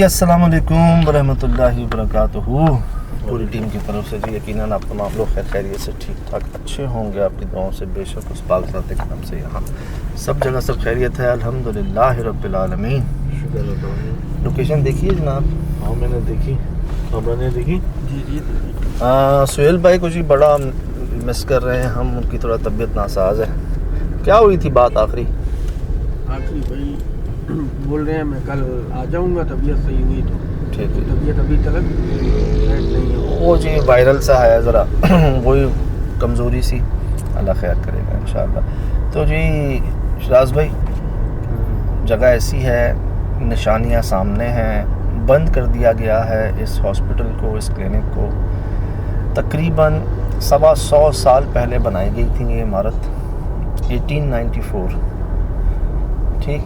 अस्सलाम वालेकुम वरहमतुल्लाहि वबरकातुहू। पूरी टीम की तरफ से जी यकीनन आप तमाम लोग खैरियत से ठीक ठाक अच्छे होंगे। आपकी दुआओं से बेशक उस पाक ज़ात करम से यहाँ सब जगह सब खैरियत है अल्हम्दुलिल्लाह रब्बिल आलमीन। लोकेशन देखिए जनाब। हाँ मैंने देखी, आपने देखी? जी सुहेल भाई को जी बड़ा मिस कर रहे हैं हम। उनकी थोड़ा तबीयत नासाज है। क्या हुई थी बात आखिरी भाई बोल रहे हैं मैं कल आ जाऊंगा, तबीयत सही हुई तो। ठीक है। तबीयत अभी तक सेट नहीं है। वो जी वायरल सा है ज़रा वही कमज़ोरी सी, अल्लाह खैर करेगा इंशाअल्लाह। तो जी शराज भाई जगह ऐसी है, निशानियां सामने हैं। बंद कर दिया गया है इस हॉस्पिटल को, इस क्लिनिक को। तकरीबन 125 साल पहले बनाई गई थी ये इमारत 1894, ठीक,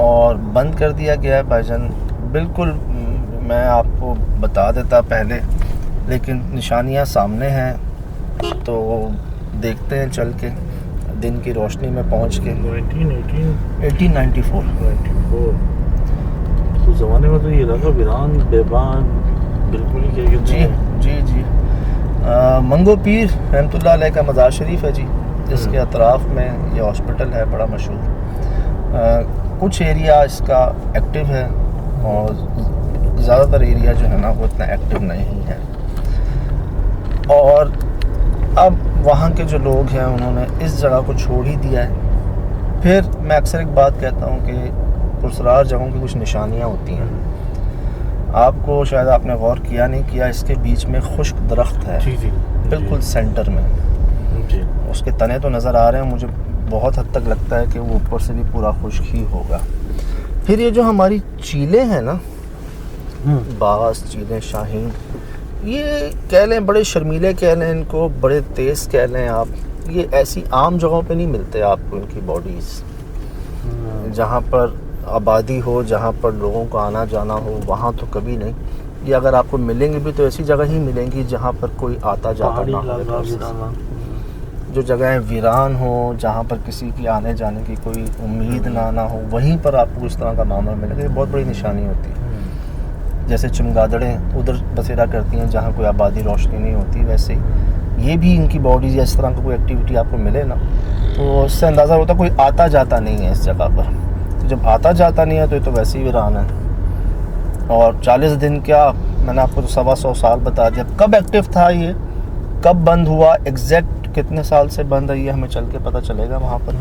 और बंद कर दिया गया है भाईजान। बिल्कुल मैं आपको बता देता पहले, लेकिन निशानियां सामने हैं तो देखते हैं चल के दिन की रोशनी में पहुंच के। 1894 तो ज़माने में तो ये लगा वीरान बेबान बिल्कुल ही, क्या कहते हैं? जी मंगो पीर रहमतुल्लाह अलैह का मज़ार शरीफ है जी। इसके अतराफ़ में ये हॉस्पिटल है बड़ा मशहूर। कुछ एरिया इसका एक्टिव है और ज़्यादातर एरिया जो है ना वो इतना एक्टिव नहीं है। और अब वहाँ के जो लोग हैं उन्होंने इस जगह को छोड़ ही दिया है। फिर मैं अक्सर एक बात कहता हूँ कि पुरसरार जगहों की कुछ निशानियाँ होती हैं। आपको शायद आपने गौर किया नहीं किया, इसके बीच में खुश्क दरख्त है जी बिल्कुल सेंटर में जी। उसके तने तो नज़र आ रहे हैं, मुझे बहुत हद तक लगता है कि वो ऊपर से भी पूरा खुश्क ही होगा। फिर ये जो हमारी चीलें हैं ना, बास चीलें शाहीन, ये कह लें बड़े शर्मीले कह लें इनको, बड़े तेज़ कह लें आप, ये ऐसी आम जगहों पे नहीं मिलते आपको। इनकी बॉडीज़ जहाँ पर आबादी हो, जहाँ पर लोगों का आना जाना हो, वहाँ तो कभी नहीं। ये अगर आपको मिलेंगी भी तो ऐसी जगह ही मिलेंगी जहाँ पर कोई आता जाता ना हो। जो जगहें वीरान हो, जहाँ पर किसी की आने जाने की कोई उम्मीद ना हो, वहीं पर आपको इस तरह का मामला मिलेगा। ये बहुत बड़ी निशानी होती है। जैसे चमगादड़ें उधर बसेरा करती हैं जहाँ कोई आबादी रोशनी नहीं होती, वैसे ये भी इनकी बॉडीज या इस तरह का कोई एक्टिविटी आपको मिले ना तो उससे अंदाज़ा होता है कोई आता जाता नहीं है इस जगह पर। तो जब आता जाता नहीं है तो ये तो वैसे ही वीरान है। और 40 दिन क्या, मैंने आपको तो 125 साल बता दिया। कब एक्टिव था ये, कब बंद हुआ, एग्जैक्ट कितने साल से बंद है, ये हमें चल के पता चलेगा वहाँ पर।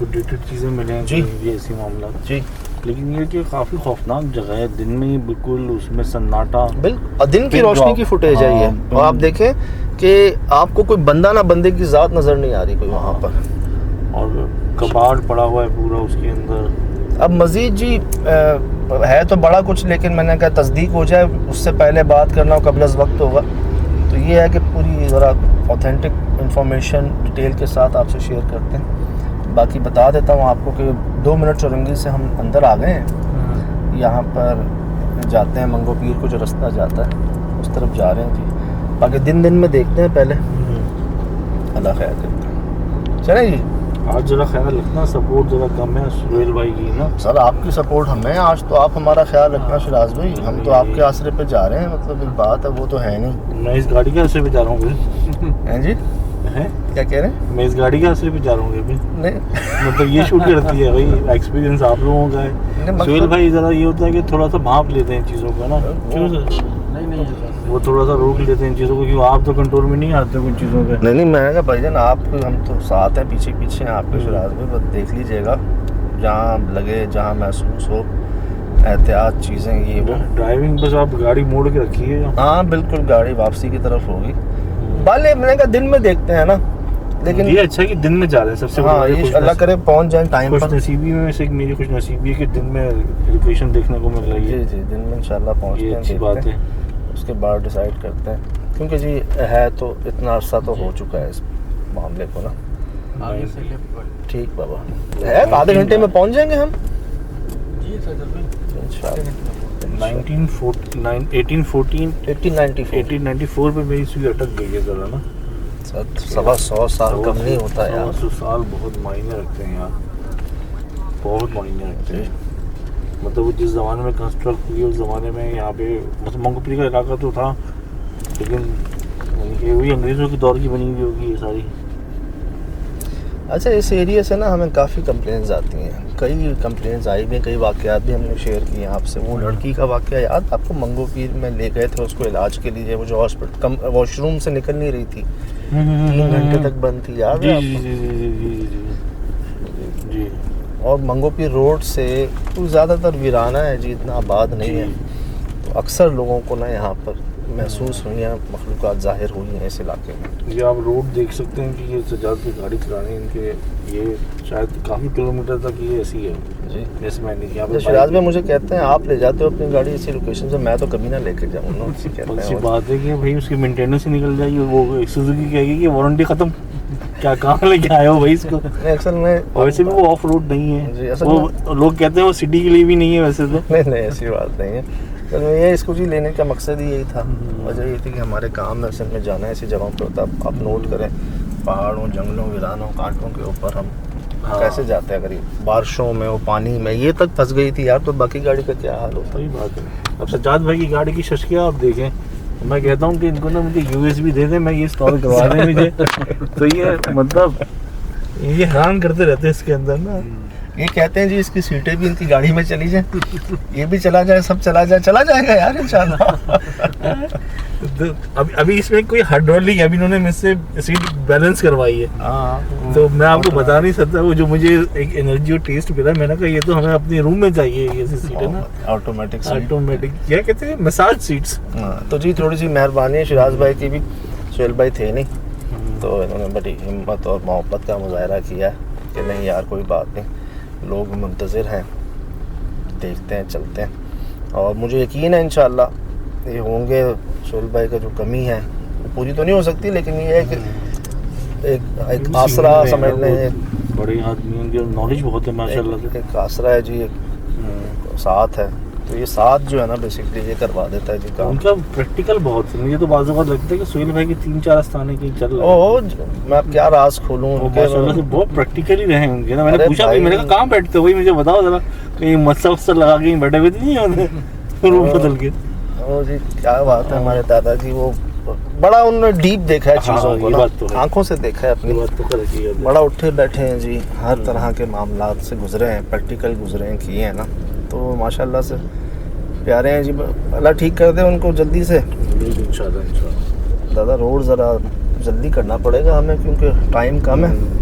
अपडेटेड चीज़ें मिलेंगी जी, ये ऐसी मामला जी। लेकिन ये कि काफ़ी खौफनाक जगह है, दिन में ही बिल्कुल उसमें सन्नाटा, बिल्कुल दिन की रोशनी की फुटेज है ये। और आप देखें कि आपको कोई बंदा ना बंदे की ज़ात नज़र नहीं आ रही कोई वहाँ पर, और कबाड़ पड़ा हुआ है पूरा उसके अंदर। अब मज़ीद जी है तो बड़ा कुछ, लेकिन मैंने कहा तस्दीक हो जाए उससे पहले बात करना कबल अज़ वक्त होगा। तो ये है कि पूरी ज़रा ऑथेंटिक इंफॉर्मेशन डिटेल के साथ आपसे शेयर करते हैं। बाकी बता देता हूँ आपको कि 2 मिनट चौरंगी से हम अंदर आ गए हैं। यहाँ पर जाते हैं मंगो पीर को जो रास्ता जाता है उस तरफ जा रहे हैं जी। बाकी दिन में देखते हैं पहले, अल्लाह खैर करता। चलें जी। आज जरा ख्याल रखना, सपोर्ट जरा कम है सुहेल भाई की ना। सर आपकी सपोर्ट हमें, आज तो आप हमारा ख्याल रखना शराज भाई। हम तो आपके आसरे पे जा रहे हैं, मतलब एक बात है वो तो है नहीं। मैं इस गाड़ी के आसरे पे जा रहा हूँ हैं जी, हैं क्या कह रहे हैं? मैं इस गाड़ी के आसरे पे जा रहा हूँ अभी नहीं मतलब ये शूट करती है भाई, एक्सपीरियंस आप लोगों का है। सुहेल भाई जरा ये होता है कि थोड़ा सा भांप लेते हैं चीज़ों का ना, क्यों सर? नहीं वो थोड़ा सा रोक लेते हैं चीज़ों को, क्योंकि आप तो कंट्रोल में नहीं आते कुछ चीज़ों पे। नहीं मैंने कहा भाईजान आप, हम तो साथ हैं, पीछे हैं आपके शराज में, बस देख लीजिएगा जहाँ लगे, जहाँ महसूस हो, एहतियात चीज़ें ये वो। ड्राइविंग बस आप गाड़ी मोड़ के रखिए। हाँ बिल्कुल, गाड़ी वापसी की तरफ होगी। बाले मैंने कहा दिन में देखते हैं ना, लेकिन ये अच्छा है कि दिन में जा रहे हैं सबसे। हाँ ये अल्लाह करे पहुँच जाए टाइम पर। खुशनसीबी में से मेरी खुशनसीबी है कि दिन में लोकेशन देखने को मिल रही है। जी दिन में इंशाल्लाह पहुँचते हैं, अच्छी बात है। उसके बाद डिसाइड करते हैं, क्योंकि जी है तो इतना अरसा तो हो चुका है इस मामले को ना। आगे से लेफ्ट। ठीक बाबा है, आधे घंटे में पहुंच जाएंगे हम जी सर इंशाल्लाह। 1894 पे मेरी सुई अटक गई है ज़रा ना। 125 साल कम नहीं होता यार। 100 साल बहुत मायने रखते हैं यार, बहुत मायने रखते हैं। मतलब वो जिस ज़माने में कंस्ट्रक्ट हुई उस ज़माने में यहाँ पे मतलब मंगोपली का इलाका तो था, लेकिन ये वही अंग्रेज़ों के दौर की बनी हुई होगी ये सारी। अच्छा, इस एरिया से ना हमें काफ़ी कंप्लेंट्स आती हैं, कई कंप्लेंट्स आई भी हैं, कई वाक़यात भी हमने शेयर किए हैं आपसे। वो लड़की का वाक़या याद आपको, मंगो पीर में ले गए थे उसको इलाज के लिए, वो जो हॉस्पिटल वॉशरूम से निकल नहीं रही थी, 3 घंटे तक बंद थी, याद है आपको? जी। और मंगो पीर रोड से तो ज़्यादातर वीराना है जी, इतना आबाद नहीं है, तो अक्सर लोगों को ना यहाँ पर महसूस हुई हैं, मखलूक़ात ज़ाहिर हुई हैं इस इलाके में। ये आप रोड देख सकते हैं कि ये सजाद पे गाड़ी चलाने इनके, ये शायद काफ़ी किलोमीटर तक ये ऐसी है जी। जैसे मैंने यहाँ तो शिराज भाई मुझे कहते हैं आप ले जाते हो अपनी गाड़ी इसी लोकेशन से, मैं तो कभी ना लेके जाऊँगा, उससे कहते ऐसी हैं। बात है कि भाई उसकी मेंटेनेंस ही निकल जाएगी, वो सुजुकी कहेगी कि वारंटी ख़त्म, क्या कहाँ लेके आए हो भाई इसको। नहीं, अक्सर में वैसे भी वो ऑफ रोड नहीं जी, है, असल वो लोग कहते हैं वो सिटी के लिए भी नहीं है वैसे तो। नहीं ऐसी बात नहीं है। चलो, ये इसको जी लेने का मकसद ही यही था, वजह ये थी कि हमारे काम में असल में जाना है ऐसी जगहों पे होता है। आप नोट करें, पहाड़ों, जंगलों, वीरानों, कांटों के ऊपर हम कैसे जाते हैं, अगर बारिशों में वो पानी में ये तक फंस गई थी यार, तो बाकी गाड़ी का क्या हाल होता सही बात है। अब सज्जाद भाई की गाड़ी की शशकिया आप देखें, मैं कहता हूँ कि इनको ना मुझे USB दे दें, मैं ये इंस्टॉल करवा दें मुझे। तो ये मतलब ये हैरान करते रहते हैं इसके अंदर ना। ये कहते हैं जी इसकी सीटें भी इनकी गाड़ी में चली जाए, ये भी चला जाए, सब चला जाए, चला जाएगा यार इंशाल्लाह। तो अभी इसमें कोई हाइड्रोलिक है, अभी इन्होंने मुझसे सीट बैलेंस करवाई है। हाँ, तो मैं आपको बता नहीं सकता, वो जो मुझे एक एनर्जी और टेस्ट मिला, मैंने कहा ये तो हमें अपने रूम में चाहिए ये सीट है ना, ऑटोमेटिक सीट। ऑटोमेटिक, क्या कहते हैं, मसाज सीट्स। हाँ, तो जी थोड़ी सी मेहरबानी है शिराज भाई की भी, सुहेल भाई थे नहीं, तो इन्होंने बड़ी हिम्मत और मोहब्बत का मुजाहरा किया कि नहीं यार कोई बात नहीं, लोग मुंतज़िर हैं, देखते हैं, चलते हैं। और मुझे यकीन है इंशाअल्लाह ये होंगे। सुहेल भाई का जो कमी है वो पूरी तो नहीं हो सकती, लेकिन ये है कि एक आसरा समझ लें, बड़े आदमी होंगे, नॉलेज बहुत है माशाल्लाह से। एक आसरा है जी, एक साथ है, तो ये साथ जो है ना बेसिकली ये करवा देता है जी काम। उनका प्रैक्टिकल बहुत है, मुझे तो बाज़ वक़्त लगता है कि सुहेल भाई की 3-4 आस्थानें कहीं चल रहे हैं। ओ, मैं अब क्या राज खोलूं उनके, माशाल्लाह से बहुत प्रैक्टिकली रहे होंगे ना। मैंने अरे पूछा भाई, मैंने कहा कहाँ बैठते हो भाई, मुझे बताओ जरा, कहीं मसल लगा के बैठे हुए नहीं होते रूम बदल के। ओ जी क्या बात है, हमारे दादाजी वो बड़ा उन्होंने डीप देखा है चीज़ों को ये ना, बात तो है। आंखों से देखा है अपनी, ये बात तो करेक्ट है। बड़ा उठे बैठे हैं जी, हर तरह के मामलात से गुजरे हैं, प्रैक्टिकल गुजरे हैं, किए हैं ना, तो माशाल्लाह से प्यारे हैं जी। अल्लाह ठीक कर दे उनको जल्दी से। इंशाल्लाह। दादा रोड ज़रा जल्दी करना पड़ेगा हमें क्योंकि टाइम कम है।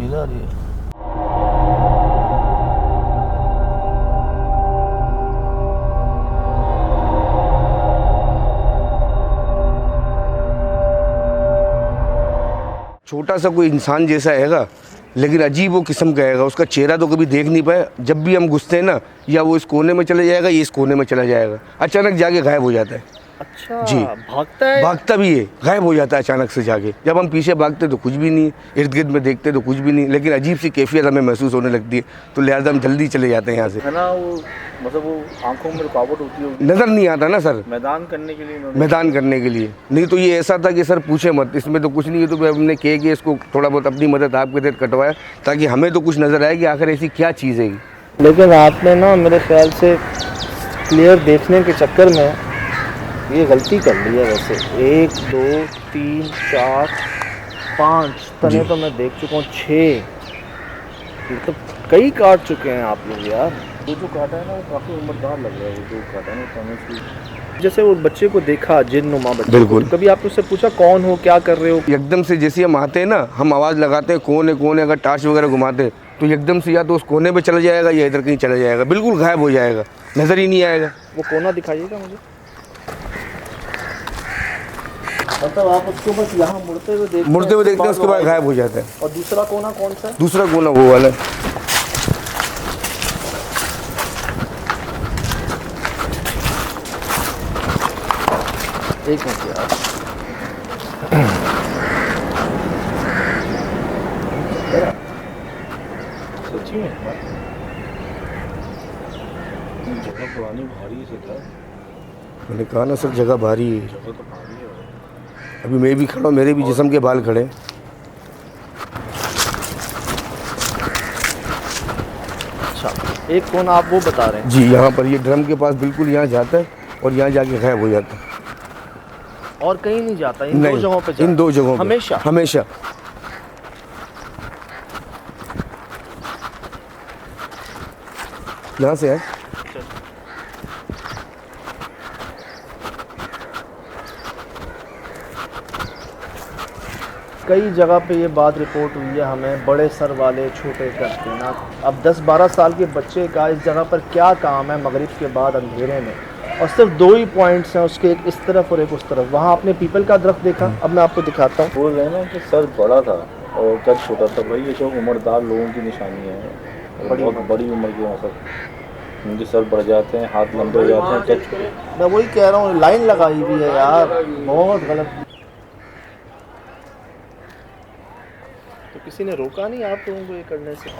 तस्वीर आ रही है। छोटा सा कोई इंसान जैसा हैगा, लेकिन अजीब वो किस्म का हैगा। उसका चेहरा तो कभी देख नहीं पाए। जब भी हम घुसते हैं ना, या वो इस कोने में चला जाएगा, ये इस कोने में चला जाएगा, अचानक जाके गायब हो जाता है। अच्छा जी। भागता है? भागता भी है, गायब हो जाता है अचानक से जाके। जब हम पीछे भागते तो कुछ भी नहीं, इर्द गिर्द में देखते तो कुछ भी नहीं, लेकिन अजीब सी कैफियत हमें महसूस होने लगती है, तो लिहाजा हम जल्दी चले जाते हैं यहाँ से। है ना, वो मतलब वो आंखों में रुकावट होती होगी, नज़र नहीं आता ना सर, मैदान करने के लिए मैदान करने के लिए। नहीं तो ये ऐसा था कि सर पूछे मत, इसमें तो कुछ नहीं है। तो हमने कह के इसको थोड़ा बहुत अपनी मदद आपके तहत कटवाया, ताकि हमें तो कुछ नज़र आए कि आखिर ऐसी क्या चीज़ है। लेकिन आपने ना मेरे ख्याल से क्लियर देखने के चक्कर में ये गलती कर ली है। वैसे 1 2 3 4 5 तने तो मैं देख चुका हूँ, 6 तो कई काट चुके हैं आप लोग यार। वो जो काटा है ना, वो काफ़ी उम्रदार लग रहा है। वो जो काटा है ना, तने की जैसे वो बच्चे को देखा, जिन नुमा बच्चे बिल्कुल। को, कभी आपने उससे पूछा कौन हो, क्या कर रहे हो? एकदम से जैसे हम आते हैं ना, हम आवाज़ लगाते हैं कौन है कौन है, अगर टार्च वगैरह घुमाते हैं तो एकदम से या तो उस कोने पे चला जाएगा या इधर कहीं चला जाएगा, बिल्कुल गायब हो जाएगा, नज़र ही नहीं आएगा। वो कोना दिखाइएगा मुझे। मतलब आप उसको बस यहाँ मुड़ते हुए देखते हैं, उसके बाद गायब हो जाता है। और दूसरा कोना कौन सा है? दूसरा कोना वो वाला है। एक मिनट यार, सच्ची में जगह पुरानी भारी से था। मैंने कहा ना सर, जगह भारी है। जगह तो भारी है। अभी मैं भी खड़ा हूँ, मेरे भी जिस्म के बाल खड़े हैं। अच्छा एक कोना आप वो बता रहे हैं? जी, यहाँ पर ये ड्रम के पास बिल्कुल यहाँ जाता है और यहाँ जाके गायब हो जाता है। और कहीं नहीं जाता? इन दो जगहों पे जाता? इन 2 जगहों पे हमेशा हमेशा। यहाँ से है। कई जगह पे ये बात रिपोर्ट हुई है हमें, बड़े सर वाले छोटे करते हैं ना। अब 10-12 साल के बच्चे का इस जगह पर क्या काम है मगरिब के बाद अंधेरे में? और सिर्फ 2 ही पॉइंट्स हैं उसके, एक इस तरफ और एक उस तरफ। वहाँ आपने पीपल का दरख्त देखा? अब मैं आपको दिखाता हूँ। बोल रहे हैं ना कि सर बड़ा था और कद छोटा था। भाई ये जो उम्रदार लोगों की निशानी है, बहुत बड़ी उम्र के हैं सब, उनके सर बढ़ जाते हैं, हाथ लंबे हो जाते हैं, कद छोटे। मैं वही कह रहा हूँ, लाइन लगाई हुई है यार, बहुत गलत। तो किसी ने रोका नहीं आप लोगों को ये करने से?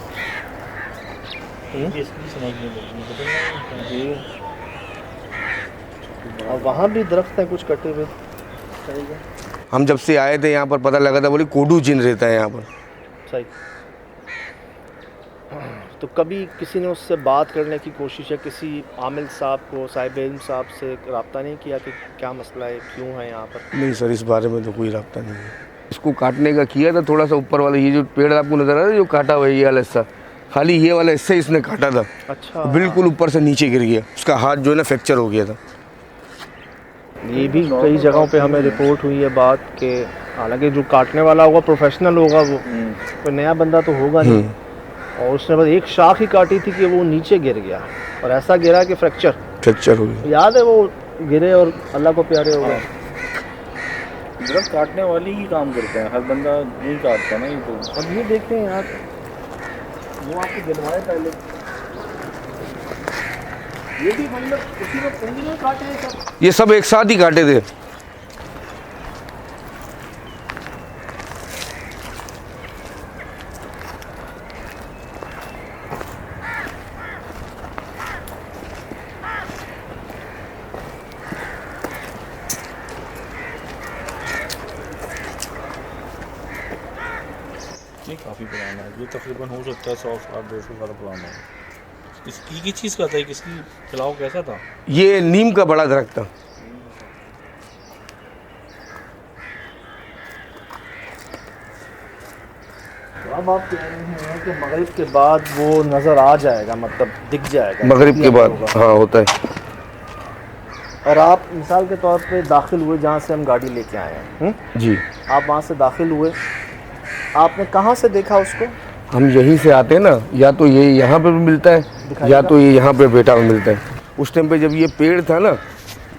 और वहाँ भी दरख्त हैं कुछ कटे हुए। हम जब से आए थे यहाँ पर पता लगा था, बोले कोडू जिन रहता है यहाँ पर। सही। तो कभी किसी ने उससे बात करने की कोशिश है, किसी आमिल साहब को, साहिब इल्म साहब से रब्ता नहीं किया कि क्या मसला है, क्यों है यहाँ पर? नहीं सर, इस बारे में तो कोई रब्ता नहीं है। इसको काटने का किया था थोड़ा सा ऊपर वाला, ये जो पेड़ आपको नजर आ रहा है जो काटा हुआ है, ये वाला हिस्सा, खाली ये वाला हिस्सा इसने काटा था। अच्छा। बिल्कुल ऊपर से नीचे गिर गया, उसका हाथ जो है ना फ्रैक्चर हो गया था। ये भी कई जगहों पे हमें रिपोर्ट हुई है बात कि हालांकि जो काटने वाला होगा प्रोफेशनल होगा, वो कोई नया बंदा तो होगा नहीं, और उसने बस एक शाख ही काटी थी कि वो नीचे गिर गया, और ऐसा गिरा कि फ्रैक्चर हो गया। याद है वो गिरे और अल्लाह को प्यारे हो गए। दरख्त काटने वाले ही काम करते हैं, हर बंदा नहीं काटता ना। ये तो अब ये देखें यार, वो आपको गिरवाए पहले, ये भी मतलब किसी ने पूंजी में काटे हैं सब? ये सब एक साथ ही काटे थे। ये काफ़ी पुराना है, ये तकरीबन हो सकता है 100 साल 200 साल पुराना है। इसकी किस चीज़ का था, किसकी खिलाफ कैसा था? ये नीम का बड़ा दरख्त था। अब आप कह रहे हैं कि मगरिब के बाद वो नज़र आ जाएगा, मतलब दिख जाएगा मगरिब के बाद, हाँ होता है। और आप मिसाल के तौर पे दाखिल हुए जहाँ से हम गाड़ी लेके आए हैं, जी, आप वहाँ से दाखिल हुए, आपने कहाँ से देखा उसको? हम यहीं से आते हैं ना, या तो ये यहाँ पे भी मिलता है या तो ये यहाँ पे बेटा में मिलता है। उस टाइम पे जब ये पेड़ था ना,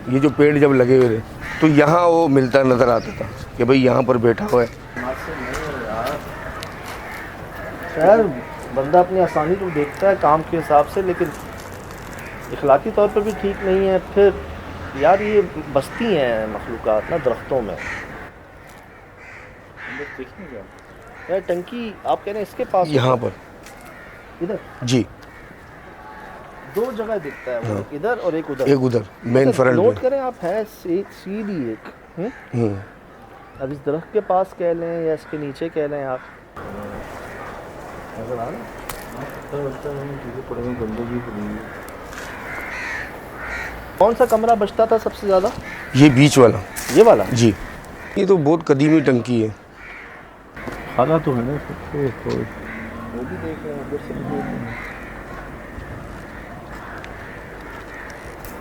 ये जो पेड़ जब लगे हुए थे तो यहाँ वो मिलता नज़र आता था कि भाई यहाँ पर बैठा हुआ है। यार बंदा अपनी आसानी को देखता है काम के हिसाब से, लेकिन इखलाकी तौर पर भी ठीक नहीं है। फिर यार ये बस्ती हैं मखलूक़ात ना दरख्तों में। यार टंकी आप कह रहे हैं इसके पास यहाँ पर इधर जी दो जगह दिखता है, वो एक इधर और एक उधर। एक उधर मेन फ्रंट नोट में। करें आप, है सीधी एक। अब इस दरख्त के पास कह लें या इसके नीचे कह लें आप, नजर आ रहा है? कौन सा कमरा बचता था सबसे ज़्यादा? ये बीच वाला, ये वाला जी। ये तो बहुत कदीमी टंकी है। खाना तो है ना, वो भी देख रहे हैं, उधर से भी देख रहे हैं।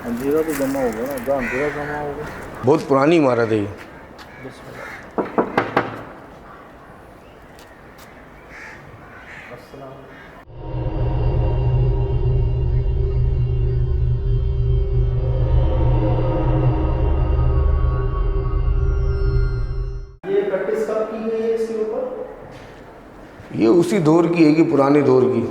अंधेरा तो जमा होगा ना, जहाँ अंधेरा जमा होगा। बहुत पुरानी इमारत है ये। ये प्रैक्टिस कब की गई है इसके ऊपर? ये उसी दौर की है कि पुराने दौर की।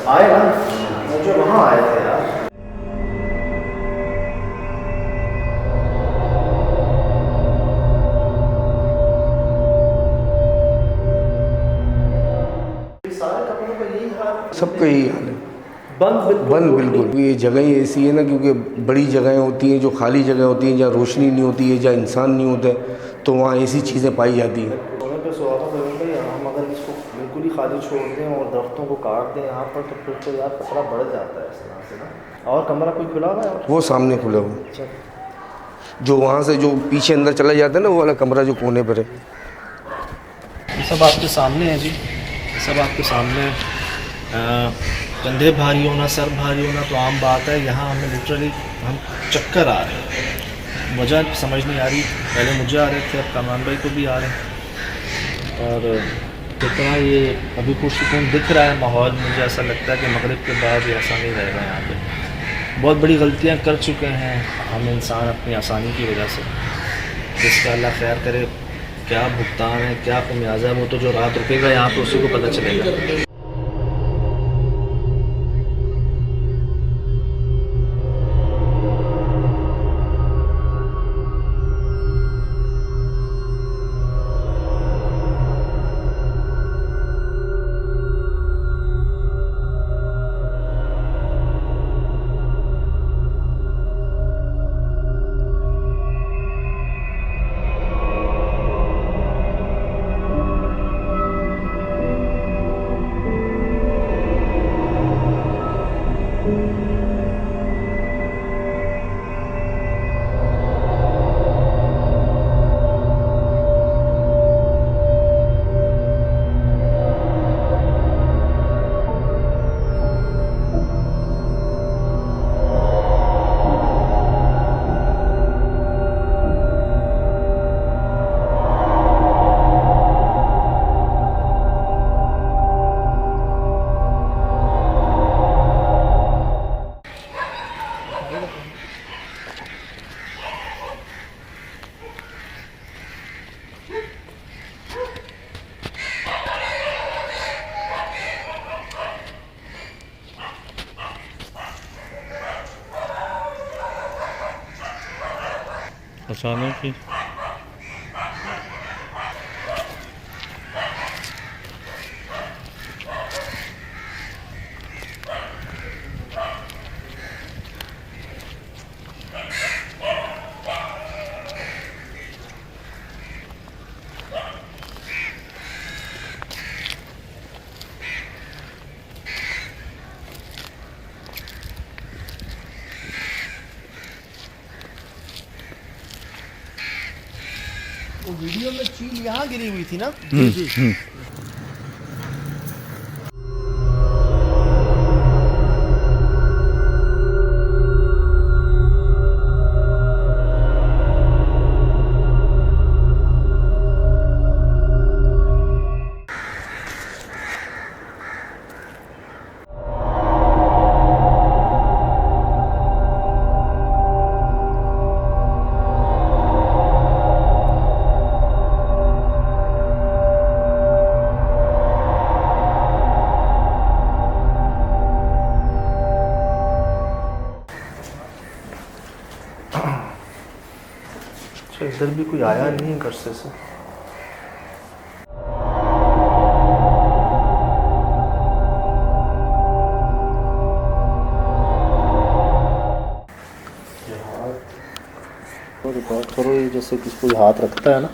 आए ना, मुझे वहाँ आए थे यार। सारे कपड़ों का यही हाल, सबका यही हाल है, बंद बिल्कुल। ये जगह ऐसी है ना, क्योंकि बड़ी जगहें होती हैं, जो खाली जगह होती हैं, जहाँ रोशनी नहीं होती है, जहाँ इंसान नहीं होता है, तो वहाँ ऐसी चीज़ें पाई जाती हैं। सोने पे सुहागा करेंगे या हम अगर इसको बिल्कुल ही खाली छोड़ दें और दरख्तों को काट दें यहाँ पर, तो फिर तो यार खतरा बढ़ जाता है इस तरह से ना। और कमरा कोई खुला हुआ है? और वो सामने खुला हुआ, अच्छा, जो वहाँ से जो पीछे अंदर चला जाता है ना, वो वाला कमरा जो कोने पर है। ये सब आपके सामने है जी, ये सब आपके सामने है। कंधे भारी होना, सर भारी होना तो आम बात है। यहाँ हमें लिटरली हम चक्कर आ रहे हैं, वजह समझ नहीं आ रही। पहले मुझे आ रहे थे, अब कामरान भाई को भी आ रहे हैं। और जितना ये अभी पुरसुकून दिख रहा है माहौल, मुझे ऐसा लगता है कि मगरिब के बाद ऐसा नहीं रहेगा। यहाँ पे बहुत बड़ी गलतियाँ कर चुके हैं हम इंसान अपनी आसानी की वजह से, जिसका अल्लाह खैर करे। क्या भुगतान है, क्या खमियाजा है, वो तो जो रात रुकेगा यहाँ पे उसी को पता चलेगा। अचानक ही वो वीडियो में चील यहाँ गिरी हुई थी ना? इधर भी कोई आया नहीं है घर से। तो रिकॉर्ड करो, ये जैसे किसी कोई हाथ रखता है ना,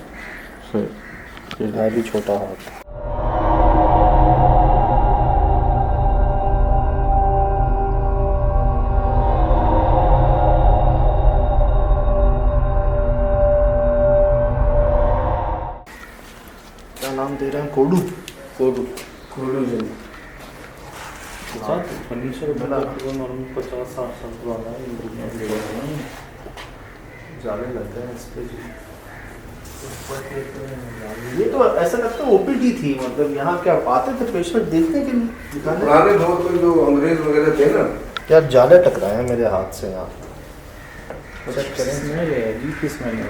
है भी छोटा हाथ। क्या नाम दे रहे हैं? कोडू। कोडू जिन। फर्नीचर बना नॉर्मल 50-60 साल पुराना है। जाले लगते हैं इस पे जी। ये तो ऐसा लगता है ओपीडी थी, मतलब यहाँ क्या आते थे पेशेंट देखने के लिए दिखाने। पुराने दौर में जो अंग्रेज वगैरह थे ना, क्या जाले टकराए हैं मेरे हाथ से यहाँ। चेक करें। स्मेल है अजीब की स्मेल है।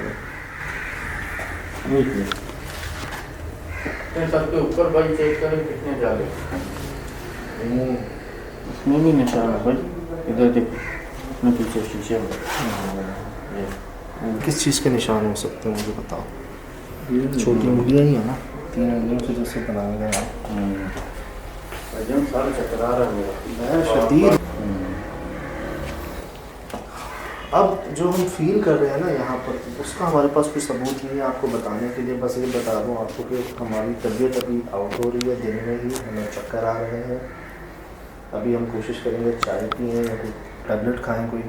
सबके ऊपर भाई चेक करें कितने जाले। इसमें भी निशान है भाई, इधर देखो, इसमें पीछे शीशे में। किस चीज़ के निशान हो सकते हैं मुझे बताओ। छोटी उंगलियाँ ही है ना, 3 उंगलियों से जैसे बनाए गए हैं। एकदम सारा चकरा रहा है मेरा। शदीद। अब जो हम फील कर रहे हैं ना यहाँ पर, उसका हमारे पास कोई सबूत नहीं है आपको बताने के लिए। बस ये बता दूँ आपको कि हमारी तबीयत अभी आउट हो रही है, दिन में ही हमें चक्कर आ रहे हैं। अभी हम कोशिश करेंगे चाय पिएँ या कोई टैबलेट खाएँ कोई,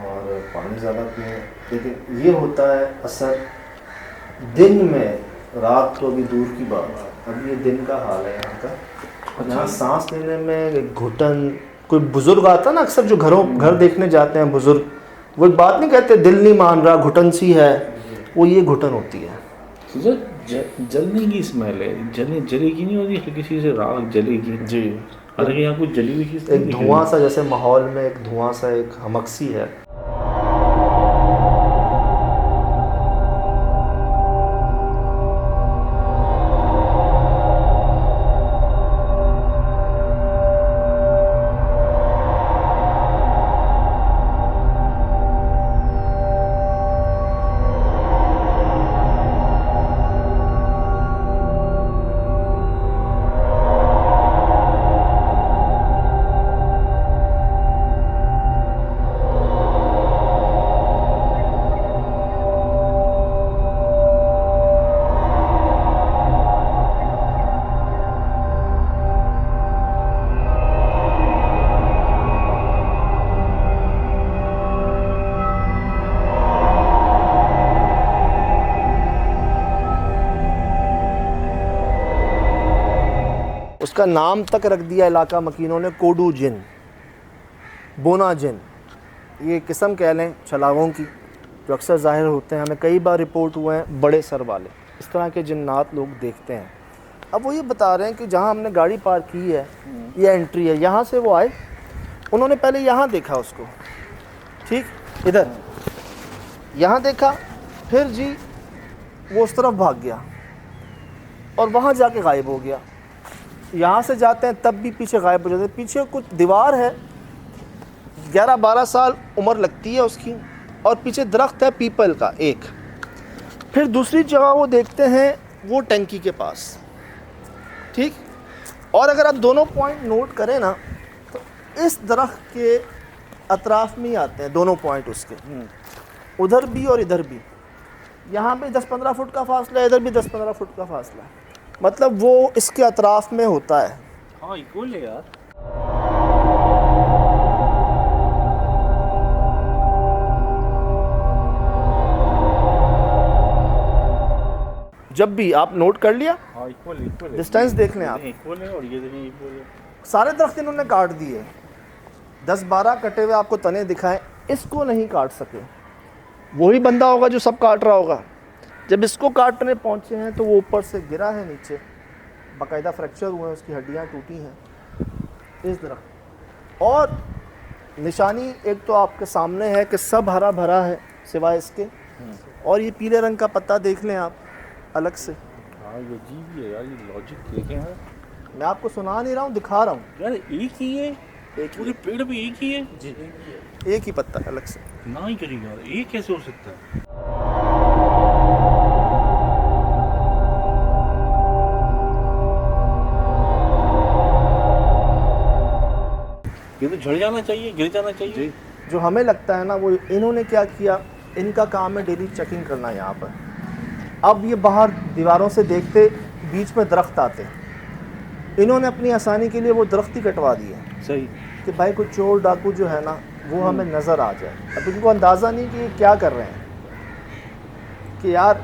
और पानी ज़्यादा पिएँ। लेकिन ये होता है असर दिन में, रात तो अभी दूर की बात है। अभी ये दिन का हाल है यहाँ का। यहाँ सांस लेने में घुटन, कोई बुजुर्ग आता ना अक्सर, जो घर देखने जाते हैं बुजुर्ग, वो एक बात नहीं कहते दिल नहीं मान रहा, घुटन सी है, वो ये घुटन होती है। जलने की स्मेल है। जलेगी नहीं होती, हल्की सी से राख जलेगी जी। हालांकि यहाँ कुछ जली हुई चीज़ एक धुआं सा, जैसे माहौल में एक धुआं सा, एक हमक सी है। उसका नाम तक रख दिया इलाका मकीनों ने कोडू जिन, बोना जिन। ये किस्म कह लें छलावों की, जो अक्सर ज़ाहिर होते हैं। हमें कई बार रिपोर्ट हुए हैं बड़े सर वाले, इस तरह के जिन्नात लोग देखते हैं। अब वो ये बता रहे हैं कि जहाँ हमने गाड़ी पार्क की है, ये एंट्री है, यहाँ से वो आए, उन्होंने पहले यहाँ देखा उसको, ठीक, इधर यहाँ देखा, फिर जी वो उस तरफ भाग गया और वहाँ जाके गायब हो गया। यहाँ से जाते हैं तब भी पीछे गायब हो जाते हैं। पीछे कुछ दीवार है, 11-12 साल उम्र लगती है उसकी, और पीछे दरख्त है पीपल का एक। फिर दूसरी जगह वो देखते हैं, वो टंकी के पास, ठीक। और अगर आप दोनों पॉइंट नोट करें ना, तो इस दरख्त के अतराफ़ में ही आते हैं दोनों पॉइंट उसके, उधर भी और इधर भी। यहाँ पे 10-15 फुट का फासला है, इधर भी 10-15 फुट का फासला है, मतलब वो इसके अतराफ़ में होता है। हाँ इक्वल है यार। जब भी आप नोट कर लिया, हाँ इक्वल डिस्टेंस देख लें आप, इक्वल है, और ये देखें इक्वल है। सारे दरख्त इन्होंने काट दिए, 10-12 कटे हुए आपको तने दिखाएं, इसको नहीं काट सके। वही बंदा होगा जो सब काट रहा होगा। जब इसको काटने पहुंचे हैं तो वो ऊपर से गिरा है नीचे, बाकायदा फ्रैक्चर हुए हैं, उसकी हड्डियां टूटी हैं इस दरख्त। और निशानी एक तो आपके सामने है कि सब हरा भरा है सिवाय इसके, और ये पीले रंग का पत्ता देख लें आप अलग से। हाँ ये अजीब ही है यार, ये लॉजिक देखें यार। मैं आपको सुना नहीं रहा हूँ, दिखा रहा हूँ। यार एक ही है, पूरे पेड़ पे एक ही है जी, एक ही पत्ता अलग से। ना ही करेगा, एक कैसे हो सकता है? तो झड़ जाना चाहिए, गिर जाना चाहिए। जो हमें लगता है ना, वो इन्होंने क्या किया, इनका काम है डेली चेकिंग करना यहाँ पर। अब ये बाहर दीवारों से देखते बीच में दरख्त आते, इन्होंने अपनी आसानी के लिए वो दरख्त ही कटवा दिए सही कि भाई कोई चोर डाकू जो है ना वो हमें नज़र आ जाए। अब इनको अंदाज़ा नहीं कि ये क्या कर रहे हैं, कि यार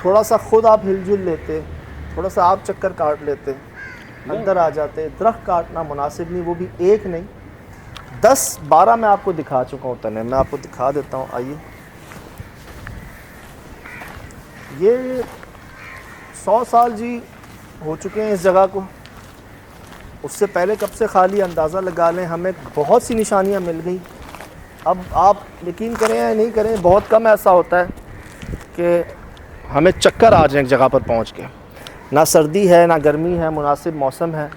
थोड़ा सा खुद आप हिलजुल लेते, थोड़ा सा आप चक्कर काट लेते, अंदर आ जाते। दरख्त काटना मुनासिब नहीं, वो भी एक नहीं 10-12 मैं आपको दिखा चुका हूँ तने। मैं आपको दिखा देता हूँ, आइए। ये 100 साल जी हो चुके हैं इस जगह को, उससे पहले कब से खाली अंदाज़ा लगा लें। हमें बहुत सी निशानियाँ मिल गई। अब आप यकीन करें या नहीं करें, बहुत कम ऐसा होता है कि हमें चक्कर आ जाए एक जगह पर पहुँच के। ना सर्दी है ना गर्मी है, मुनासिब मौसम है।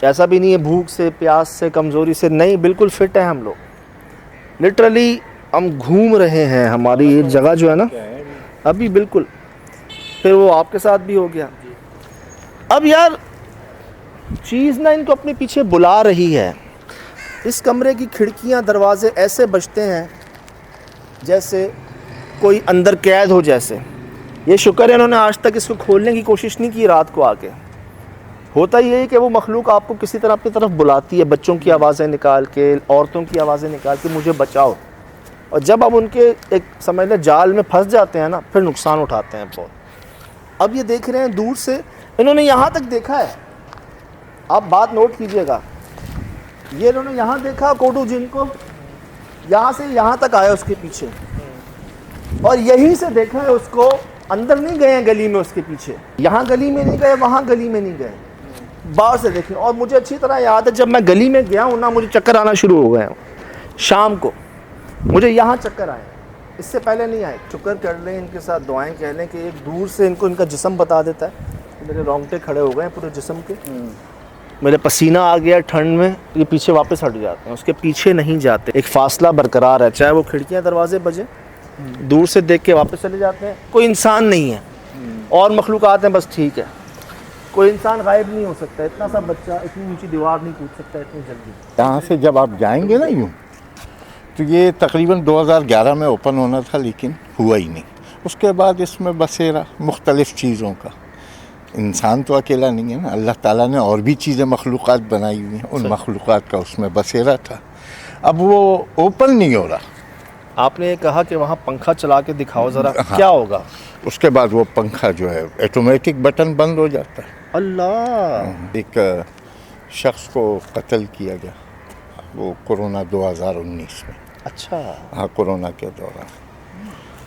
ऐसा भी नहीं है भूख से, प्यास से, कमज़ोरी से, नहीं, बिल्कुल फ़िट है हम लोग। लिटरली हम घूम रहे हैं, हमारी ये जगह जो है ना अभी बिल्कुल। फिर वो आपके साथ भी हो गया। अब यार चीज़ ना इनको अपने पीछे बुला रही है। इस कमरे की खिड़कियां दरवाजे ऐसे बजते हैं जैसे कोई अंदर कैद हो जैसे। ये शुक्र है इन्होंने आज तक इसको खोलने की कोशिश नहीं की रात को आके। होता ये है कि वो मखलूक आपको किसी तरह अपनी तरफ बुलाती है, बच्चों की आवाज़ें निकाल के, औरतों की आवाज़ें निकाल के, मुझे बचाओ। और जब अब उनके एक समझ लें जाल में फंस जाते हैं ना, फिर नुकसान उठाते हैं बहुत। अब ये देख रहे हैं दूर से, इन्होंने यहाँ तक देखा है। आप बात नोट कीजिएगा, ये इन्होंने यहाँ देखा कोटू जिनको, यहाँ से यहाँ तक आया उसके पीछे, और यहीं से देखा है उसको। अंदर नहीं गए हैं गली में उसके पीछे, यहाँ गली में नहीं गए, वहाँ गली में नहीं गए, बाहर से देखें। और मुझे अच्छी तरह याद है जब मैं गली में गया हूँ ना, मुझे चक्कर आना शुरू हो गए हैं। शाम को मुझे यहाँ चक्कर आए, इससे पहले नहीं आए। शुक्र कर लें, इनके साथ दुआएं कह लें कि एक दूर से इनको इनका जिस्म बता देता है। मेरे रोंगटे खड़े हो गए हैं पूरे जिस्म के, मेरे पसीना आ गया ठंड में। ये पीछे वापस हट जाते हैं, उसके पीछे नहीं जाते। एक फासला बरकरार है, चाहे वो खिड़कियाँ दरवाजे बजे, दूर से देख के वापस चले जाते हैं। कोई इंसान नहीं है और मखलूक़ात हैं, बस ठीक है। कोई इंसान गायब नहीं हो सकता। इतना सा बच्चा इतनी ऊंची दीवार नहीं कूद सकता इतनी जल्दी। यहाँ से जब आप जाएंगे ना यूँ, तो ये तकरीबन 2011 में ओपन होना था, लेकिन हुआ ही नहीं। उसके बाद इसमें बसेरा मुख्तलिफ़ चीज़ों का, इंसान तो अकेला नहीं है ना, अल्लाह ताला ने और भी चीज़ें मखलूक़ात बनाई हुई हैं, उन मखलूक़ात का उसमें बसेरा था। अब वो ओपन नहीं हो रहा। आपने ये कहा कि वहाँ पंखा चला के दिखाओ ज़रा, हाँ। क्या होगा? उसके बाद वो पंखा जो है ऑटोमेटिक बटन बंद हो जाता है। अल्लाह। एक शख्स को कत्ल किया गया, वो कोरोना 2019 में। अच्छा। हाँ, कोरोना के दौरान।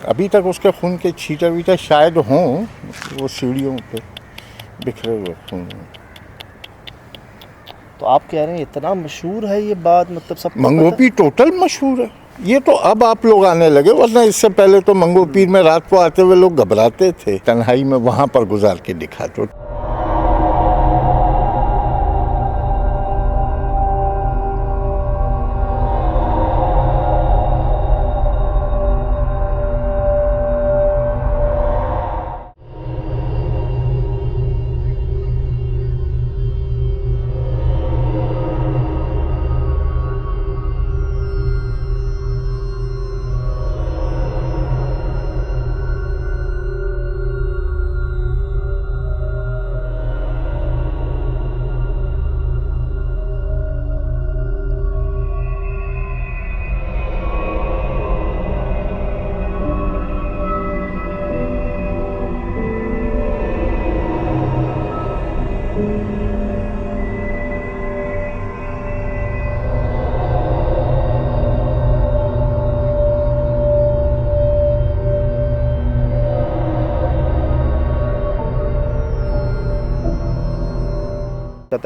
अभी तक उसके खून के छींटे वीटे शायद हों, वो सीढ़ियों पे बिखरे हुए खून। तो आप कह रहे हैं इतना मशहूर है ये बात, मतलब सब मंगोपी टोटल मशहूर है। ये तो अब आप लोग आने लगे, वरना इससे पहले तो मंगोपीर में रात को आते हुए लोग घबराते थे। तन्हाई में वहाँ पर गुजार के दिखा दो।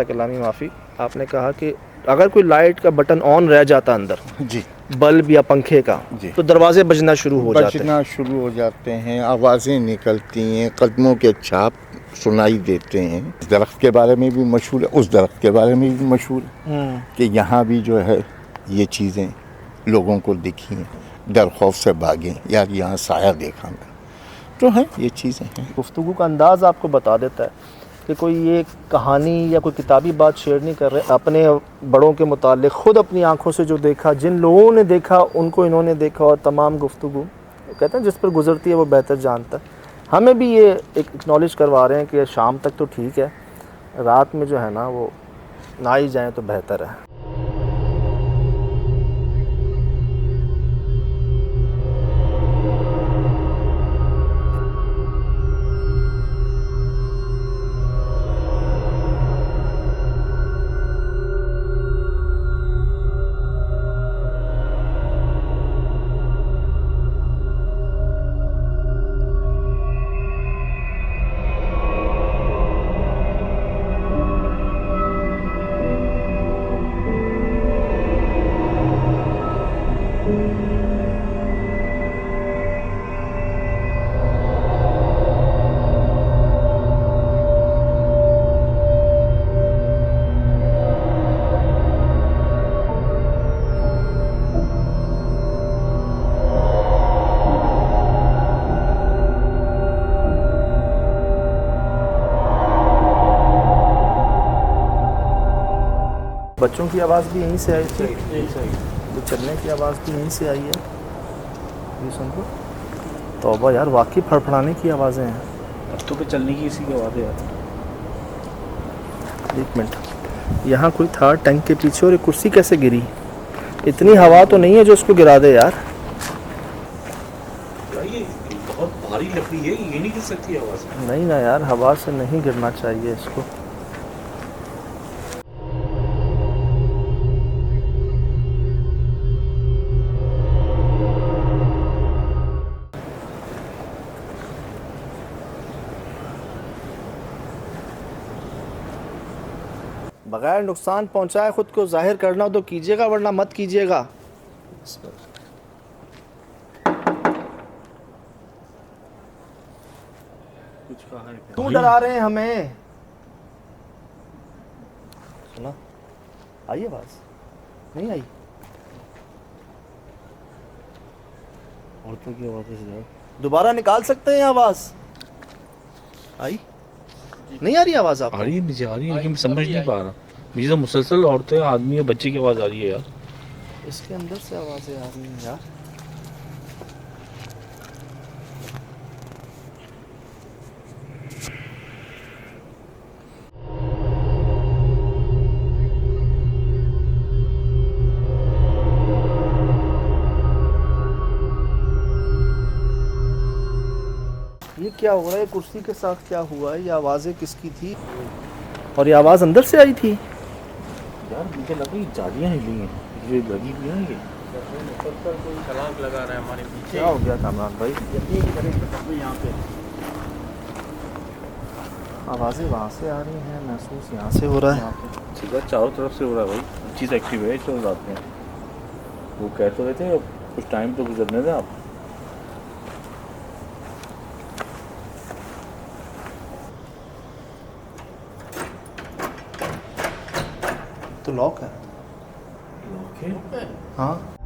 कलामी माफ़ी, आपने कहा कि अगर कोई लाइट का बटन ऑन रह जाता अंदर, जी, बल्ब या पंखे का, तो दरवाजे बजना शुरू हो जाते हैं। बजना शुरू हो जाते हैं, आवाज़ें निकलती हैं, कदमों के छाप सुनाई देते हैं। इस दरख्त के बारे में भी मशहूर है, उस दरख्त के बारे में भी मशहूर है कि यहाँ भी जो है ये चीज़ें लोगों को दिखी हैं, डर खौफ से भागें, यार यहाँ साया देखा मैं, तो है ये चीज़ें हैं। गुफ्तगू का अंदाज़ आपको बता देता है कि कोई ये कहानी या कोई किताबी बात शेयर नहीं कर रहे, अपने बड़ों के मुतालिक ख़ुद अपनी आंखों से जो देखा, जिन लोगों ने देखा उनको इन्होंने देखा, और तमाम गुफ्तगू कहते हैं जिस पर गुज़रती है वो बेहतर जानता है। हमें भी ये एक्नॉलेज करवा रहे हैं कि शाम तक तो ठीक है, रात में जो है ना वो ना ही जाएँ तो बेहतर है। बच्चों की आवाज़ भी यहीं से आई थी, तो चलने की आवाज़ भी यहीं से आई है। ये सुन लो, तौबा यार, वाकई फड़फड़ाने की आवाज़ें हैं। पत्तों पे चलने की इसी की आवाज़ है। एक मिनट, यहाँ कोई था टैंक के पीछे, और एक कुर्सी कैसे गिरी? इतनी हवा तो नहीं है जो उसको गिरा दे यार। ये बहुत भारी लकड़ी है, ये नहीं गिर सकती आवाज़। नहीं ना यार, हवा से नहीं गिरना चाहिए इसको। बगैर नुकसान पहुंचाए खुद को जाहिर करना हो तो कीजिएगा, वरना मत कीजिएगा। क्यों डरा रहे हैं हमें? सुना? आई आवाज? नहीं आई? औरतों की आवाज़ से दोबारा निकाल सकते हैं आवाज? आई? नहीं आ रही आवाज आप? आ रही है, मुझे आ रही है, लेकिन मैं समझ नहीं पा रहा। मुझे तो मुसलसल औरतें, आदमी या बच्चे की आवाज़ आ रही है यार। इसके अंदर से आवाज़ें आ रही हैं यार। ये क्या हो रहा है? कुर्सी के साथ क्या हुआ है? ये आवाज़ें किसकी थी? और ये आवाज़ अंदर से आई थी? यार मुझे लगा ये जालियाँ हिली हैं, ये लगी हुई हैं। ये कोई छलांग लगा रहा है हमारे पीछे। क्या हो गया कामरान भाई? यहाँ पे आवाज़ें वहाँ से आ रही हैं, महसूस यहाँ से हो रहा है। सीधा चारों तरफ से हो रहा है भाई। चीज़ एक्टिव है, चल जाते हैं। वो कह तो रहे थे कुछ टाइम तो गुजरने दें आप। तो लॉक है। लॉक है? हाँ,